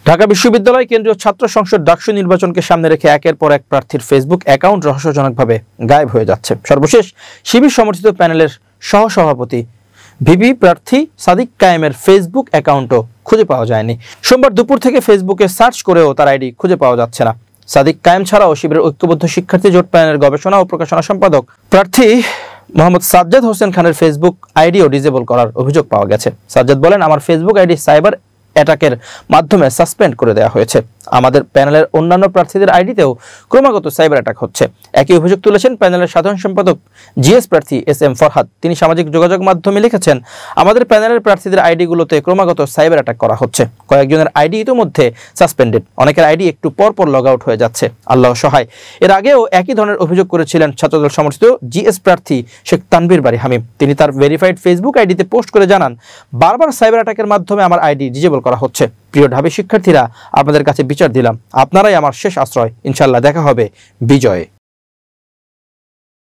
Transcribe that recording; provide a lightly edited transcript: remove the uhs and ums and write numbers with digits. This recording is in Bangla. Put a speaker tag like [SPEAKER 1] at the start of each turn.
[SPEAKER 1] ঢাকা বিশ্ববিদ্যালয় কেন্দ্রীয় ছাত্র সংসদ ডাকসু নির্বাচনকে সামনে রেখে একের পর এক প্রার্থীর ফেসবুক অ্যাকাউন্ট রহস্যজনকভাবে গায়েব হয়ে যাচ্ছে। সর্বশেষ শিবির সমর্থিত প্যানেলের সহসভাপতি ভিপি প্রার্থী সাদিক কায়েমের ফেসবুক অ্যাকাউন্টও খুঁজে পাওয়া যায়নি। সোমবার দুপুর থেকে ফেসবুকে সার্চ করেও তার আইডি খুঁজে পাওয়া যাচ্ছে না। সাদিক কায়েম ছাড়াও শিবিরের ঐক্যবদ্ধ শিক্ষার্থী জোট প্যানেলের গবেষণা ও প্রকাশনা সম্পাদক প্রার্থী মোহাম্মদ সাজ্জাদ হোসেন খানের ফেসবুক আইডিও ডিসেবল করার অভিযোগ পাওয়া গেছে। সাজ্জাদ বলেন, আমার ফেসবুক আইডি সাইবার অ্যাটাকের মাধ্যমে সাসপেন্ড করে দেওয়া হয়েছে। আমাদের প্যানেলের অন্যান্য প্রার্থীদের আইডিতেও ক্রমাগত সাইবার অ্যাটাক হচ্ছে। একই অভিযোগ তুলেছেন প্যানেলের সাধারণ সম্পাদক জিএস প্রার্থী SM ফরহাদ। তিনি সামাজিক যোগাযোগ মাধ্যমে লিখেছেন, আমাদের প্যানেলের প্রার্থীদের আইডিগুলোতে ক্রমাগত সাইবার অ্যাটাক করা হচ্ছে। কয়েকজনের আইডি ইতিমধ্যে সাসপেন্ডেড, অনেকের আইডি একটু পর পর লগ আউট হয়ে যাচ্ছে। আল্লাহ সহায়। এর আগেও একই ধরনের অভিযোগ করেছিলেন ছাত্রদল সমর্থিত জিএস প্রার্থী শেখ তানভীর বারী হামিম। তিনি তার ভেরিফাইড ফেসবুক আইডিতে পোস্ট করে জানান, বারবার সাইবার অ্যাটাকের মাধ্যমে আমার আইডি ডিসেবল করা হচ্ছে। প্রিয় ঢাবি শিক্ষার্থীরা, আপনাদের কাছে বিচার দিলাম, আপনারাই আমার শেষ আশ্রয়। ইনশাআল্লাহ দেখা হবে বিজয়ে।